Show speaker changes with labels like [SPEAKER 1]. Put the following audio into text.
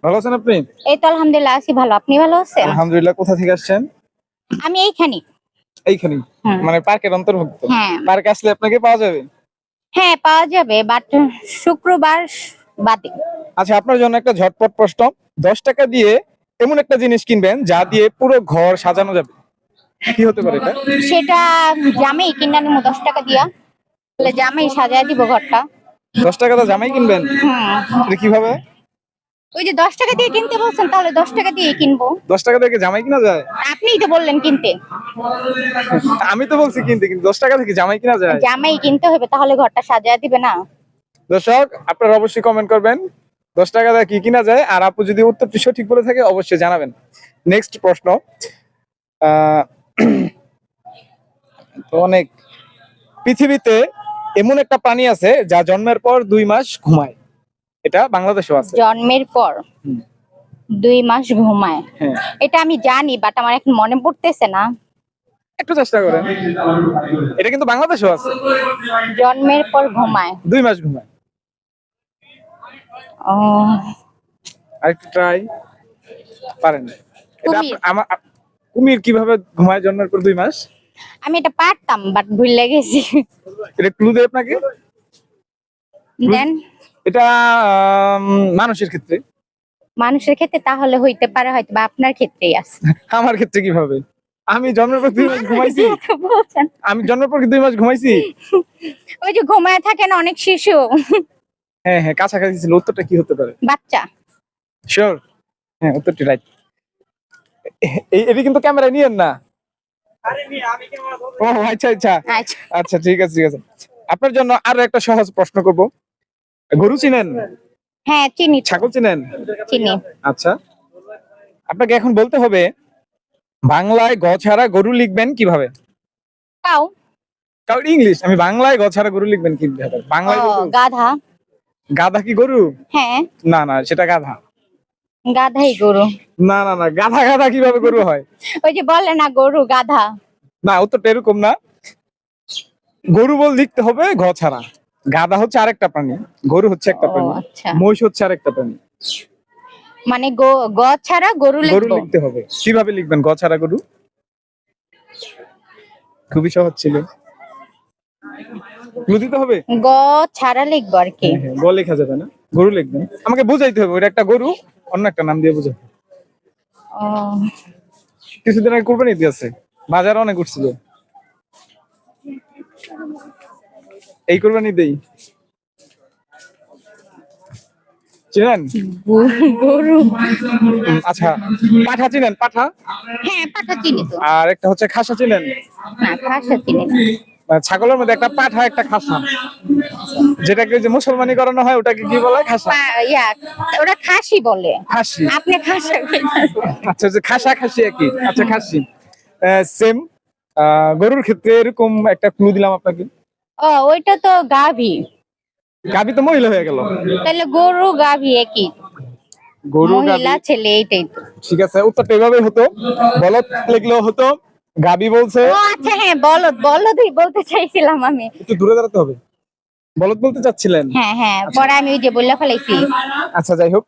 [SPEAKER 1] ভালো আছেন আপনি?
[SPEAKER 2] এই তো আলহামদুলিল্লাহ আছি ভালো। আপনি ভালো আছেন?
[SPEAKER 1] আলহামদুলিল্লাহ। কোথা থেকে আসছেন?
[SPEAKER 2] আমি এইখানি।
[SPEAKER 1] এইখানেই।
[SPEAKER 2] হুম।
[SPEAKER 1] মানে পার্কের অন্তর্ভুক্ত।
[SPEAKER 2] হ্যাঁ।
[SPEAKER 1] পার্কে আসলে আপনাকে পাওয়া যাবে?
[SPEAKER 2] হ্যাঁ পাওয়া যাবে বাট শুক্রবার বাদে।
[SPEAKER 1] আচ্ছা, আপনার জন্য একটা ঝটপট প্রশ্ন। 10 টাকা দিয়ে এমন একটা জিনিস কিনবেন যা দিয়ে পুরো ঘর সাজানো যাবে। কি হতে পারে এটা?
[SPEAKER 2] সেটা জামাই কিনে আনবো 10 টাকা দিয়া। তাহলে জামাই সাজায় দিব ঘরটা।
[SPEAKER 1] 10 টাকা দিয়ে জামাই কিনবেন?
[SPEAKER 2] হুম।
[SPEAKER 1] এটা কিভাবে?
[SPEAKER 2] ওই যে 10 টাকা দিয়ে কিনতে বলছেন তাহলে 10 টাকা দিয়ে কিনবো।
[SPEAKER 1] 10 টাকা দিয়ে কি জামাই কিনা যায়?
[SPEAKER 2] আপনিই তো বললেন কিনতে।
[SPEAKER 1] আমি তো বলছি কিনতে, কিন্তু 10 টাকা থেকে জামাই কিনা যায়?
[SPEAKER 2] জামাই কিনতে হবে তাহলে ঘরটা সাজায় দিবে না।
[SPEAKER 1] দর্শক, আপনারা অবশ্যই কমেন্ট করবেন 10 টাকা দিয়ে কি কিনা যায়, আর আপু যদি উত্তরটি সঠিক বলে থাকে অবশ্যই জানাবেন। নেক্সট প্রশ্ন। আহ, তো অনেক পৃথিবীতে এমন একটা প্রাণী আছে যা জন্মের পর 2 মাস ঘুমায়। এটা বাংলাদেশেও আছে।
[SPEAKER 2] জন্মের পর
[SPEAKER 1] হুম।
[SPEAKER 2] 2 মাস ঘুমায়।
[SPEAKER 1] হ্যাঁ,
[SPEAKER 2] এটা আমি জানি বাট আমার এখন মনে পড়তেছে না।
[SPEAKER 1] একটু চেষ্টা করেন। এটা কিন্তু বাংলাদেশেও আছে।
[SPEAKER 2] জন্মের পর ঘুমায়।
[SPEAKER 1] 2 মাস ঘুমায়।
[SPEAKER 2] ও
[SPEAKER 1] আরেকটু ট্রাই। পারেন? এটা
[SPEAKER 2] কুমির।
[SPEAKER 1] আমার কুমির কিভাবে ঘুমায় জন্মের পর 2 মাস?
[SPEAKER 2] আমি এটা পারতাম বাট ভুলে গেছি।
[SPEAKER 1] এটা ক্লু দেই আপনাকে।
[SPEAKER 2] দেন।
[SPEAKER 1] এটা মানুষের ক্ষেত্রে।
[SPEAKER 2] মানুষের ক্ষেত্রে তাহলে হইতে পারে হয়তো বা আপনার ক্ষেত্রেই আছে।
[SPEAKER 1] আমার ক্ষেত্রে কিভাবে? আমি জন্মের পর 2 মাস ঘুমাইছি?
[SPEAKER 2] বলছেন।
[SPEAKER 1] আমি জন্মের পর কি 2 মাস ঘুমাইছি?
[SPEAKER 2] ওই যে ঘুমায় থাকেন অনেক শিশু।
[SPEAKER 1] হ্যাঁ হ্যাঁ, কাছাকাছি ছিল। উত্তরটা কি হতে পারে?
[SPEAKER 2] বাচ্চা।
[SPEAKER 1] শিওর? হ্যাঁ, উত্তরটি রাইট। এটা কিন্তু ক্যামেরায় নিয়েন না। ও আচ্ছা আচ্ছা।
[SPEAKER 2] আচ্ছা।
[SPEAKER 1] আচ্ছা, ঠিক আছে ঠিক আছে। আপনার জন্য আরো একটা সহজ প্রশ্ন করব। গরু চিনেন?
[SPEAKER 2] হ্যাঁ চিনি তো।
[SPEAKER 1] ছাগল চিনেন?
[SPEAKER 2] চিনি।
[SPEAKER 1] আচ্ছা, আপনাকে এখন বলতে হবে বাংলায় গ ছাড়া গরু লিখবেন কিভাবে।
[SPEAKER 2] কাউ।
[SPEAKER 1] কারণ ইংলিশ, আমি বাংলায় গ ছাড়া গরু লিখবেন কিভাবে?
[SPEAKER 2] ও
[SPEAKER 1] বাংলায় গরু।
[SPEAKER 2] গাধা।
[SPEAKER 1] গাধা কি গরু?
[SPEAKER 2] হ্যাঁ
[SPEAKER 1] না না, সেটা গাধা।
[SPEAKER 2] গাধাই গরু।
[SPEAKER 1] না না না, গাধা গাধা কিভাবে গরু হয়?
[SPEAKER 2] ওই যে বলে না গরু গাধা।
[SPEAKER 1] না, উত্তরটা এরকম না। গরু বল লিখতে হবে ঘ ছাড়া। গাধা হচ্ছে আরেকটা প্রাণী, গরু হচ্ছে একটা
[SPEAKER 2] ও
[SPEAKER 1] প্রাণী,
[SPEAKER 2] আচ্ছা।
[SPEAKER 1] মহিষ হচ্ছে আরেকটা প্রাণী।
[SPEAKER 2] মানে গ ছাড়া গরু
[SPEAKER 1] গরু
[SPEAKER 2] লিখবো।
[SPEAKER 1] লিখতে হবে। কিভাবে লিখবেন গ ছাড়া গরু? খুবই সহজ ছিল। ক্লু দিতে হবে?
[SPEAKER 2] গ ছাড়া লিখবো আর কি।
[SPEAKER 1] হ্যাঁ হ্যাঁ, গ লেখা যাবে না, গরু লিখবেন। আমাকে বুঝাইতে হবে ওটা একটা গরু, অন্য একটা নাম দিয়ে বুঝাই।
[SPEAKER 2] ও
[SPEAKER 1] কিছুদিন আগে কুরবানি দিয়েছে, বাজার অনেক উঠছিল। এই কুরবানি দেই চিনেন?
[SPEAKER 2] গরু।
[SPEAKER 1] আচ্ছা, পাঠা চিনেন? পাঠা।
[SPEAKER 2] হ্যাঁ পাঠা চিনি তো।
[SPEAKER 1] আর একটা হচ্ছে খাসা চিনেন?
[SPEAKER 2] না খাসা চিনি না।
[SPEAKER 1] মানে ছাগলের মধ্যে একটা পাঠা একটা খাসা, যেটাকে যে মুসলমানি করানো হয় ওটাকে কি বলা হয়? খাসা।
[SPEAKER 2] ইয়া ওরা খাসি বলে।
[SPEAKER 1] খাসি।
[SPEAKER 2] আপনি খাসা কইতাছেন।
[SPEAKER 1] আচ্ছা, যে খাসা খাসি একই। আচ্ছা, খাসি সেম। গরুর ক্ষেত্রে এরকম একটা ক্লু দিলাম আপনাকে।
[SPEAKER 2] ও ওইটা তো গাভী।
[SPEAKER 1] গাভী তো মহিলা হয়ে গেল।
[SPEAKER 2] তাহলে গরু গাভী একই।
[SPEAKER 1] গরু গাভী।
[SPEAKER 2] মহিলা ছেলে এইটাই তো।
[SPEAKER 1] ঠিক আছে, উত্তরটা এভাবে হতো। বলদ লিখলেও হতো। গাভী বলছে।
[SPEAKER 2] ও আচ্ছা হ্যাঁ বলদ বলদই বলতে চাইছিলাম আমি।
[SPEAKER 1] একটু দূরে দাঁড়াতে হবে। বলদ বলতে চাচ্ছিলেন?
[SPEAKER 2] হ্যাঁ হ্যাঁ পরে আমি ওই যে বললা ফেলাইছি।
[SPEAKER 1] আচ্ছা, যাই হোক।